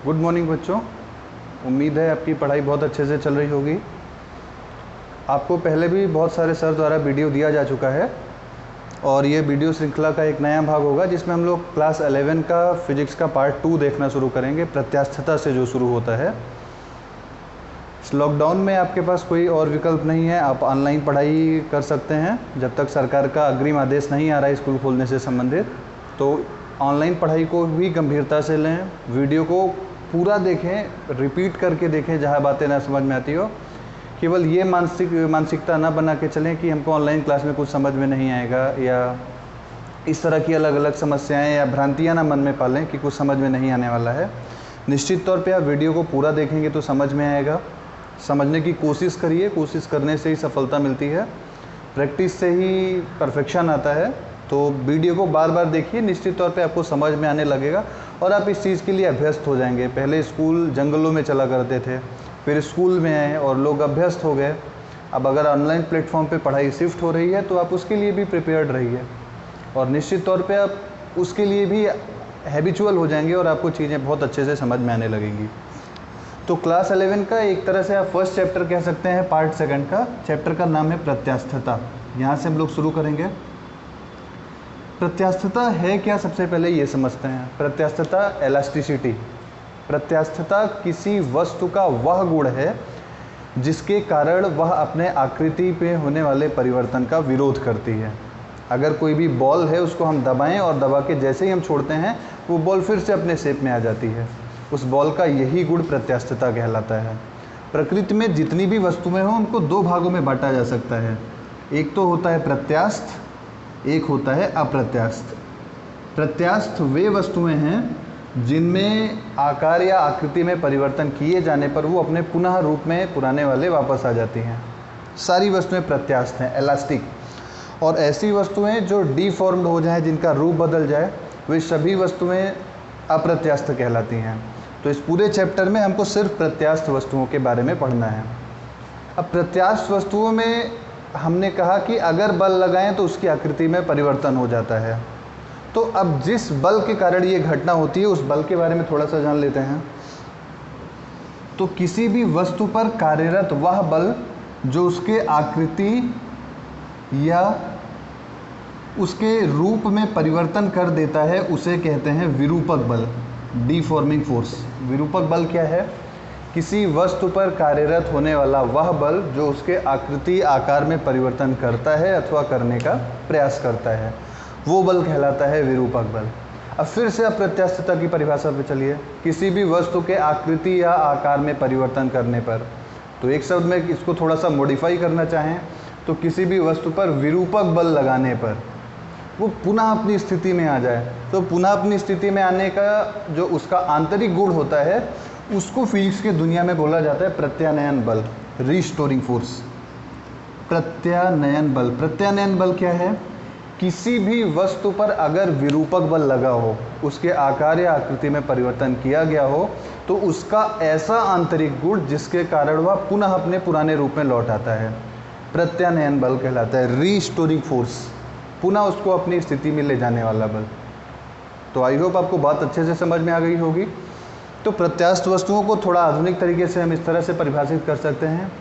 Good morning बच्चों। उम्मीद है आपकी पढ़ाई बहुत अच्छे से चल रही होगी। आपको पहले भी बहुत सारे सर द्वारा वीडियो दिया जा चुका है और ये वीडियो श्रृंखला का एक नया भाग होगा जिसमें हम लोग क्लास 11 का फिजिक्स का पार्ट 2 देखना शुरू करेंगे, प्रत्यास्थता से जो शुरू होता है। इस लॉकडाउन में आपके पास कोई और विकल्प नहीं है, आप ऑनलाइन पढ़ाई कर सकते हैं जब तक सरकार का अग्रिम आदेश नहीं आ रहा है स्कूल खोलने से संबंधित। तो ऑनलाइन पढ़ाई को भी गंभीरता से लें, वीडियो को पूरा देखें, रिपीट करके देखें जहाँ बातें ना समझ में आती हो। केवल ये मानसिकता ना बना के चलें कि हमको ऑनलाइन क्लास में कुछ समझ में नहीं आएगा, या इस तरह की अलग अलग समस्याएं या भ्रांतियां ना मन में पालें कि कुछ समझ में नहीं आने वाला है। निश्चित तौर पे आप वीडियो को पूरा देखेंगे तो समझ में आएगा। समझने की कोशिश करिए, कोशिश करने से ही सफलता मिलती है, प्रैक्टिस से ही परफेक्शन आता है। तो वीडियो को बार बार देखिए, निश्चित तौर पे आपको समझ में आने लगेगा और आप इस चीज़ के लिए अभ्यस्त हो जाएंगे। पहले स्कूल जंगलों में चला करते थे, फिर स्कूल में आए और लोग अभ्यस्त हो गए। अब अगर ऑनलाइन प्लेटफॉर्म पे पढ़ाई शिफ्ट हो रही है तो आप उसके लिए भी प्रिपेयर्ड रहिए और निश्चित तौर पे आप उसके लिए भी हैबिचुअल हो जाएंगे और आपको चीज़ें बहुत अच्छे से समझ में आने लगेंगी। तो क्लास 11 का एक तरह से आप फर्स्ट चैप्टर कह सकते हैं, पार्ट 2 का। चैप्टर का नाम है प्रत्यास्थता। यहाँ से हम लोग शुरू करेंगे। प्रत्यास्थता है क्या, सबसे पहले ये समझते हैं। प्रत्यास्थता एलास्टिसिटी। प्रत्यास्थता किसी वस्तु का वह गुण है जिसके कारण वह अपने आकृति पे होने वाले परिवर्तन का विरोध करती है। अगर कोई भी बॉल है, उसको हम दबाएं और दबा के जैसे ही हम छोड़ते हैं वो बॉल फिर से अपने शेप में आ जाती है। उस बॉल का यही गुण प्रत्यास्थता कहलाता है। प्रकृति में जितनी भी वस्तुएं हों उनको दो भागों में बांटा जा सकता है। एक तो होता है प्रत्यास्थ, एक होता है अप्रत्यास्थ। प्रत्यास्थ वे वस्तुएं हैं जिनमें आकार या आकृति में परिवर्तन किए जाने पर वो अपने पुनः रूप में पुराने वाले वापस आ जाती हैं। सारी वस्तुएं प्रत्यास्थ हैं, इलास्टिक। और ऐसी वस्तुएं जो डिफॉर्म्ड हो जाएं, जिनका रूप बदल जाए, वे सभी वस्तुएं अप्रत्यास्थ कहलाती हैं। तो इस पूरे चैप्टर में हमको सिर्फ प्रत्यास्थ वस्तुओं के बारे में पढ़ना है। अब प्रत्यास्थ वस्तुओं में हमने कहा कि अगर बल लगाएं तो उसकी आकृति में परिवर्तन हो जाता है। तो अब जिस बल के कारण ये घटना होती है उस बल के बारे में थोड़ा सा जान लेते हैं। तो किसी भी वस्तु पर कार्यरत वह बल जो उसके आकृति या उसके रूप में परिवर्तन कर देता है उसे कहते हैं विरूपक बल, डिफॉर्मिंग फोर्स। विरूपक बल क्या है? किसी वस्तु पर कार्यरत होने वाला वह बल जो उसके आकृति आकार में परिवर्तन करता है अथवा करने का प्रयास करता है, वो बल कहलाता है विरूपक बल। अब फिर से आप प्रत्यास्थता की परिभाषा पे चलिए। किसी भी वस्तु के आकृति या आकार में परिवर्तन करने पर, तो एक शब्द में इसको थोड़ा सा मॉडिफाई करना चाहें तो किसी भी वस्तु पर विरूपक बल लगाने पर वो पुनः अपनी स्थिति में आ जाए। तो पुनः अपनी स्थिति में आने का जो उसका आंतरिक गुण होता है उसको फिजिक्स की दुनिया में बोला जाता है प्रत्यानयन बल, रीस्टोरिंग फोर्स। प्रत्यानयन बल। प्रत्यानयन बल क्या है? किसी भी वस्तु पर अगर विरूपक बल लगा हो, उसके आकार या आकृति में परिवर्तन किया गया हो, तो उसका ऐसा आंतरिक गुण जिसके कारण वह पुनः अपने पुराने रूप में लौट आता है, प्रत्यानयन बल कहलाता है। रीस्टोरिंग फोर्स, पुनः उसको अपनी स्थिति में ले जाने वाला बल। तो आई होप आपको बात अच्छे से समझ में आ गई होगी। तो प्रत्यास्थ वस्तुओं को थोड़ा आधुनिक तरीके से हम इस तरह से परिभाषित कर सकते हैं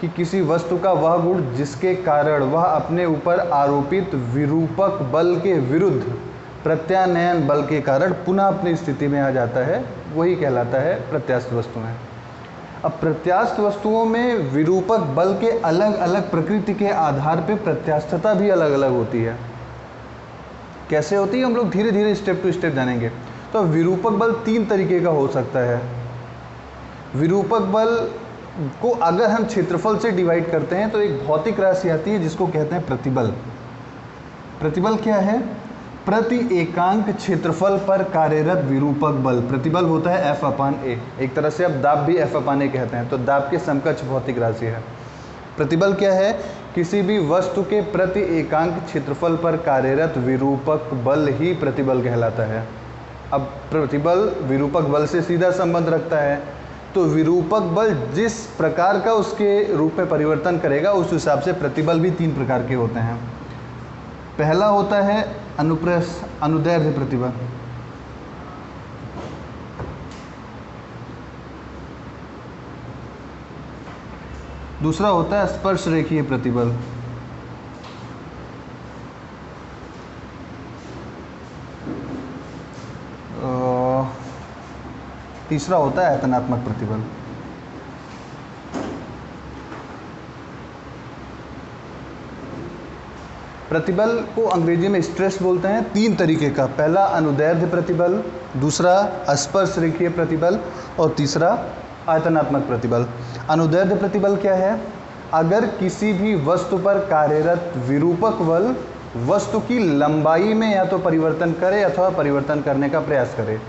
कि किसी वस्तु का वह गुण जिसके कारण वह अपने ऊपर आरोपित विरूपक बल के विरुद्ध प्रत्यानयन बल के कारण पुनः अपनी स्थिति में आ जाता है, वही कहलाता है प्रत्यास्थ वस्तुएं। अब प्रत्यास्थ वस्तुओं में विरूपक बल के अलग अलग प्रकृति के आधार पर प्रत्यास्थता भी अलग अलग होती है। कैसे होती है हम लोग धीरे धीरे स्टेप टू स्टेप जानेंगे। तो विरूपक बल 3 तरीके का हो सकता है। विरूपक बल को अगर हम क्षेत्रफल से डिवाइड करते हैं तो एक भौतिक राशि आती है जिसको कहते हैं प्रतिबल। प्रतिबल क्या है? प्रति एकांक क्षेत्रफल पर कार्यरत विरूपक बल। प्रतिबल होता है F/A। एक तरह से अब दाब भी F/A कहते हैं, तो दाब के समकक्ष भौतिक राशि है। प्रतिबल क्या है? किसी भी वस्तु के प्रति एकांक क्षेत्रफल पर कार्यरत विरूपक बल ही प्रतिबल कहलाता है। अब प्रतिबल विरूपक बल से सीधा संबंध रखता है, तो विरूपक बल जिस प्रकार का उसके रूप में परिवर्तन करेगा उस हिसाब से प्रतिबल भी 3 प्रकार के होते हैं। पहला होता है अनुदैर्ध्य प्रतिबल। दूसरा होता है स्पर्श रेखीय प्रतिबल। तीसरा होता है आयतनात्मक प्रतिबल। प्रतिबल को अंग्रेजी में स्ट्रेस बोलते हैं, 3 तरीके का। पहला अनुदैर्ध्य प्रतिबल, दूसरा स्पर्श रेखीय प्रतिबल और तीसरा आयतनात्मक प्रतिबल। अनुदैर्ध्य प्रतिबल क्या है? अगर किसी भी वस्तु पर कार्यरत विरूपक बल वस्तु की लंबाई में या तो परिवर्तन करे अथवा परिवर्तन करने का प्रयास करे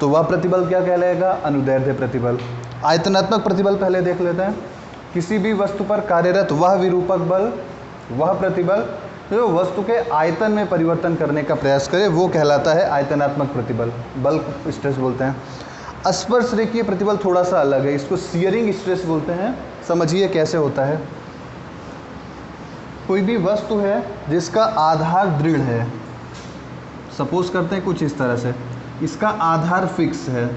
तो वह प्रतिबल क्या कहलाएगा? अनुदैर्ध्य प्रतिबल। आयतनात्मक प्रतिबल पहले देख लेते हैं। किसी भी वस्तु पर कार्यरत वह विरूपक बल, वह प्रतिबल जो वस्तु के आयतन में परिवर्तन करने का प्रयास करे वो कहलाता है आयतनात्मक प्रतिबल, बल्क स्ट्रेस बोलते हैं। स्पर्श रेखीय प्रतिबल थोड़ा सा अलग है, इसको शियरिंग स्ट्रेस बोलते हैं। समझिए कैसे होता है। कोई भी वस्तु है जिसका आधार दृढ़ है, सपोज करते हैं कुछ इस तरह से, इसका आधार फिक्स है।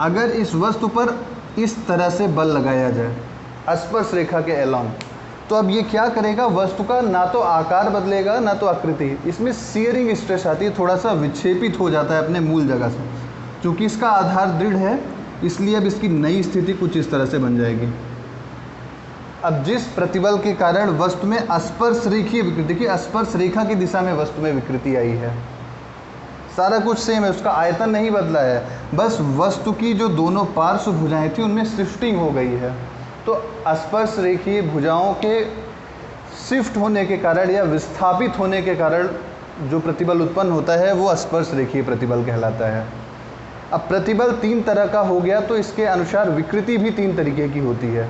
अगर इस वस्तु पर इस तरह से बल लगाया जाए स्पर्श रेखा के अलोंग, तो अब ये क्या करेगा? वस्तु का ना तो आकार बदलेगा ना तो आकृति, इसमें शियरिंग स्ट्रेस आती है, थोड़ा सा विक्षेपित हो जाता है अपने मूल जगह से। क्योंकि इसका आधार दृढ़ है इसलिए अब इसकी नई स्थिति कुछ इस तरह से बन जाएगी। अब जिस प्रतिबल के कारण वस्तु में स्पर्श रेखीय विकृति, देखिए स्पर्श रेखा की दिशा में वस्तु में विकृति आई है, सारा कुछ सेम है, उसका आयतन नहीं बदला है, बस वस्तु की जो दोनों पार्श्व भुजाएं थी उनमें शिफ्टिंग हो गई है। तो स्पर्श रेखीय भुजाओं के शिफ्ट होने के कारण या विस्थापित होने के कारण जो प्रतिबल उत्पन्न होता है वो स्पर्श रेखीय प्रतिबल कहलाता है। अब प्रतिबल 3 तरह का हो गया तो इसके अनुसार विकृति भी 3 तरीके की होती है।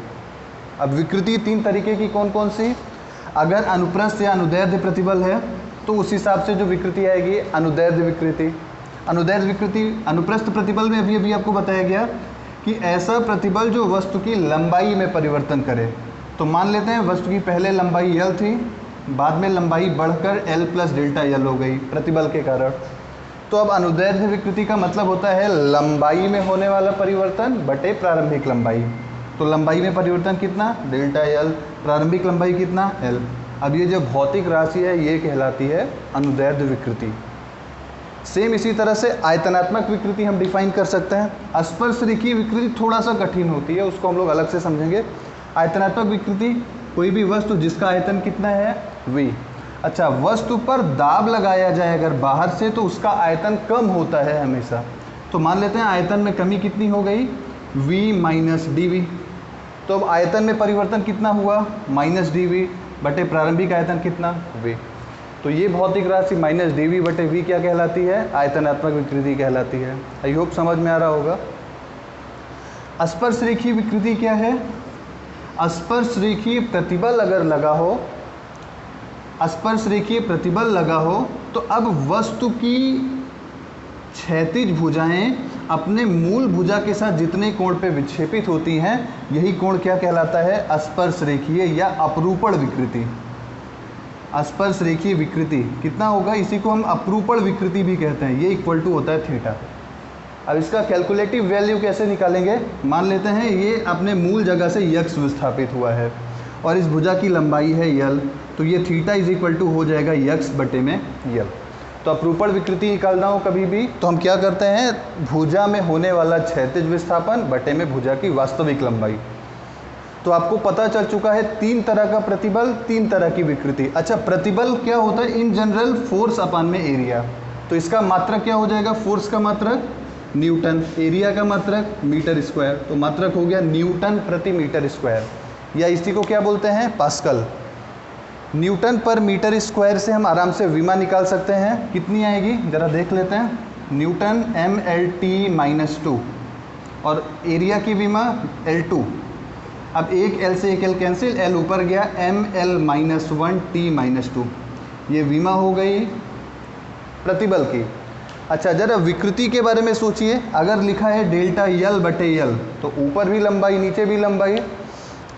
अब विकृति 3 तरीके की कौन कौन सी? अगर अनुप्रस्थ या अनुदैर्ध्य प्रतिबल है तो उस हिसाब से जो विकृति आएगी अनुदैर्ध्य विकृति। अनुदैर्ध्य विकृति अनुप्रस्थ प्रतिबल में अभी आपको बताया गया कि ऐसा प्रतिबल जो वस्तु की लंबाई में परिवर्तन करे। तो मान लेते हैं वस्तु की पहले लंबाई L थी, बाद में लंबाई बढ़कर L + ΔL हो गई प्रतिबल के कारण। तो अब अनुदैर्ध्य विकृति का मतलब होता है लंबाई में होने वाला परिवर्तन बटे प्रारंभिक लंबाई। तो लंबाई में परिवर्तन कितना? ΔL, प्रारंभिक लंबाई कितना? L। अब ये जो भौतिक राशि है ये कहलाती है अनुदैर्ध्य विकृति। सेम इसी तरह से आयतनात्मक विकृति हम डिफाइन कर सकते हैं। स्पर्श रेखीय विकृति थोड़ा सा कठिन होती है, उसको हम लोग अलग से समझेंगे। आयतनात्मक विकृति कोई भी वस्तु जिसका आयतन कितना है? V। अच्छा, वस्तु पर दाब लगाया जाए अगर बाहर से तो उसका आयतन कम होता है हमेशा। तो मान लेते हैं आयतन में कमी कितनी हो गई? V - dV। तो अब आयतन में परिवर्तन कितना हुआ? -dV बटे प्रारंभिक आयतन कितना? V। तो ये भौतिक राशि -dV बटे V क्या कहलाती है? आयतनात्मक विकृति कहलाती है। आई होप समझ में आ रहा होगा। स्पर्श रेखीय विकृति क्या है? स्पर्श रेखीय प्रतिबल अगर लगा हो, स्पर्श रेखीय प्रतिबल लगा हो तो अब वस्तु की क्षैतिज भुजाएं अपने मूल भुजा के साथ जितने कोण पे विक्षेपित होती हैं यही कोण क्या कहलाता है? स्पर्श रेखीय या अपरूपण विकृति। स्पर्श रेखीय विकृति कितना होगा? इसी को हम अपरूपण विकृति भी कहते हैं। ये इक्वल टू होता है थीटा। अब इसका कैलकुलेटिव वैल्यू कैसे निकालेंगे? मान लेते हैं ये अपने मूल जगह से यक्स विस्थापित हुआ है और इस भुजा की लंबाई है L, तो ये थीटा = हो जाएगा यक्स बटे में L। तो अपरूपण विकृति निकालना हो कभी भी तो हम क्या करते हैं? भुजा में होने वाला क्षैतिज विस्थापन बटे में भुजा की वास्तविक लंबाई। तो आपको पता चल चुका है 3 तरह का प्रतिबल, 3 तरह की विकृति। अच्छा, प्रतिबल क्या होता है? इन जनरल फोर्स अपान में एरिया। तो इसका मात्रक क्या हो जाएगा? फोर्स का मात्रक न्यूटन, एरिया का मात्रक मीटर स्क्वायर। तो मात्रक हो गया न्यूटन प्रति मीटर स्क्वायर, या इसी को क्या बोलते हैं? पास्कल। न्यूटन पर मीटर स्क्वायर से हम आराम से विमा निकाल सकते हैं। कितनी आएगी ज़रा देख लेते हैं। न्यूटन mLt - 2 और एरिया की विमा L2। अब एक L से एक L कैंसिल, L ऊपर गया, mL - 1 t - 2, ये विमा हो गई प्रतिबल की। अच्छा, ज़रा विकृति के बारे में सोचिए। अगर लिखा है ΔL बटे L तो ऊपर भी लंबाई नीचे भी लंबाई,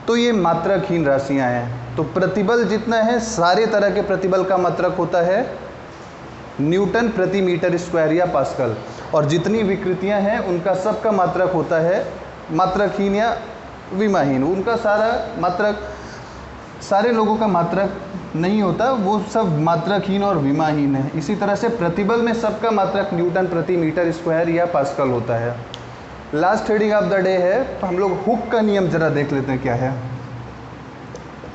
तो ये मात्रकहीन राशियाँ हैं। तो प्रतिबल जितना है सारे तरह के प्रतिबल का मात्रक होता है न्यूटन प्रति मीटर स्क्वायर या पास्कल, और जितनी विकृतियां हैं उनका सबका मात्रक होता है मात्रकहीन या विमाहीन, उनका सारा मात्रक, सारे लोगों का मात्रक नहीं होता, वो सब मात्रकहीन और विमाहीन है। इसी तरह से प्रतिबल में सबका मात्रक न्यूटन प्रति मीटर स्क्वायर या पास्कल होता है। Last heading of the day है, तो हम लोग हुक का नियम जरा देख लेते हैं क्या है।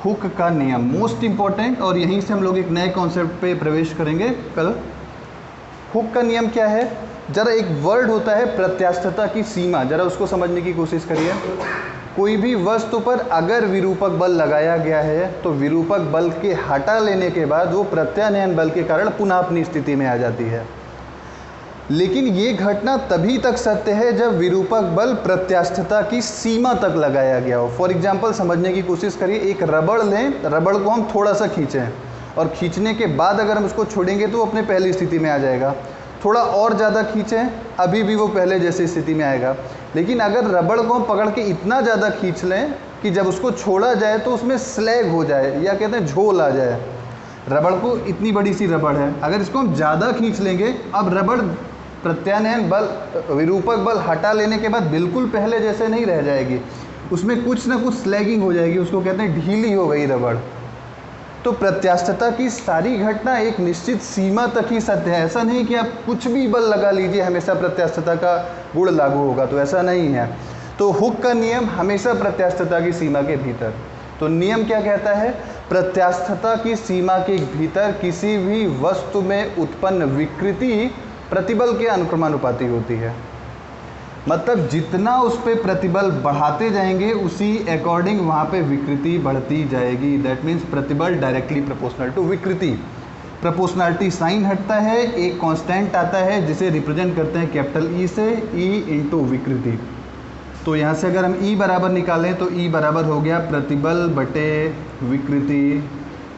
हुक का नियम मोस्ट इंपॉर्टेंट, और यहीं से हम लोग एक नए कॉन्सेप्ट पे प्रवेश करेंगे कल। हुक का नियम क्या है, जरा एक वर्ड होता है प्रत्यास्थता की सीमा, जरा उसको समझने की कोशिश करिए। कोई भी वस्तु पर अगर विरूपक बल लगाया गया है तो विरूपक बल के हटा लेने के बाद वो प्रत्यानयन बल के कारण पुनः अपनी स्थिति में आ जाती है। लेकिन ये घटना तभी तक सत्य है जब विरूपक बल प्रत्यास्थता की सीमा तक लगाया गया हो। फॉर एग्जाम्पल समझने की कोशिश करिए, एक रबड़ लें, रबड़ को हम थोड़ा सा खींचें और खींचने के बाद अगर हम उसको छोड़ेंगे तो वो अपने पहली स्थिति में आ जाएगा। थोड़ा और ज़्यादा खींचें, अभी भी वो पहले जैसी स्थिति में आएगा। लेकिन अगर रबड़ को हम पकड़ के इतना ज़्यादा खींच लें कि जब उसको छोड़ा जाए तो उसमें स्लैग हो जाए, या कहते हैं झोल आ जाए। रबड़ को, इतनी बड़ी सी रबड़ है, अगर इसको हम ज़्यादा खींच लेंगे, अब रबड़ प्रत्यानयन बल, विरूपक बल हटा लेने के बाद बिल्कुल पहले जैसे नहीं रह जाएगी, उसमें कुछ ना कुछ स्लैगिंग हो जाएगी, उसको कहते हैं ढीली हो गई रबड़। तो प्रत्यास्थता की सारी घटना एक निश्चित सीमा तक ही सत्य है। ऐसा नहीं कि आप कुछ भी बल लगा लीजिए हमेशा प्रत्यास्थता का गुण लागू होगा, तो ऐसा नहीं है। तो हुक का नियम हमेशा प्रत्यास्थता की सीमा के भीतर। तो नियम क्या कहता है, प्रत्यास्थता की सीमा के भीतर किसी भी वस्तु में उत्पन्न विकृति प्रतिबल के अनुक्रमानुपाती होती है। मतलब जितना उस पर प्रतिबल बढ़ाते जाएंगे उसी अकॉर्डिंग वहाँ पे विकृति बढ़ती जाएगी। दैट मीन्स प्रतिबल डायरेक्टली प्रोपोर्शनल टू विकृति। प्रोपोर्शनलिटी साइन हटता है, एक कांस्टेंट आता है जिसे रिप्रेजेंट करते हैं कैपिटल ई से, ई इंटू विकृति। तो यहाँ से अगर हम ई बराबर निकालें तो ई बराबर हो गया प्रतिबल बटे विकृति।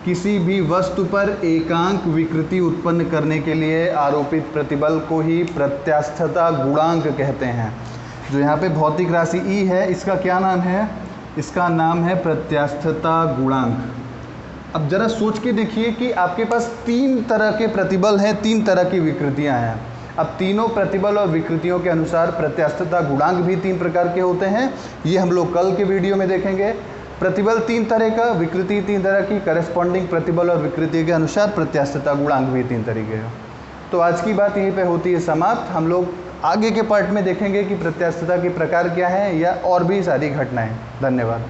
किसी भी वस्तु पर एकांक विकृति उत्पन्न करने के लिए आरोपित प्रतिबल को ही प्रत्यास्थता गुणांक कहते हैं। जो यहाँ पे भौतिक राशि ई है, इसका क्या नाम है, इसका नाम है प्रत्यास्थता गुणांक। अब जरा सोच के देखिए कि आपके पास 3 तरह के प्रतिबल हैं, 3 तरह की विकृतियाँ हैं। अब तीनों प्रतिबल और विकृतियों के अनुसार प्रत्यास्थता गुणांक भी 3 प्रकार के होते हैं। ये हम लोग कल के वीडियो में देखेंगे। प्रतिबल 3 तरह का, विकृति 3 तरह की, करेस्पॉन्डिंग प्रतिबल और विकृति के अनुसार प्रत्यास्थता गुणांक भी 3 तरीके हैं। तो आज की बात यहीं पे होती है समाप्त। हम लोग आगे के पार्ट में देखेंगे कि प्रत्यास्थता के प्रकार क्या हैं या और भी सारी घटनाएं। धन्यवाद।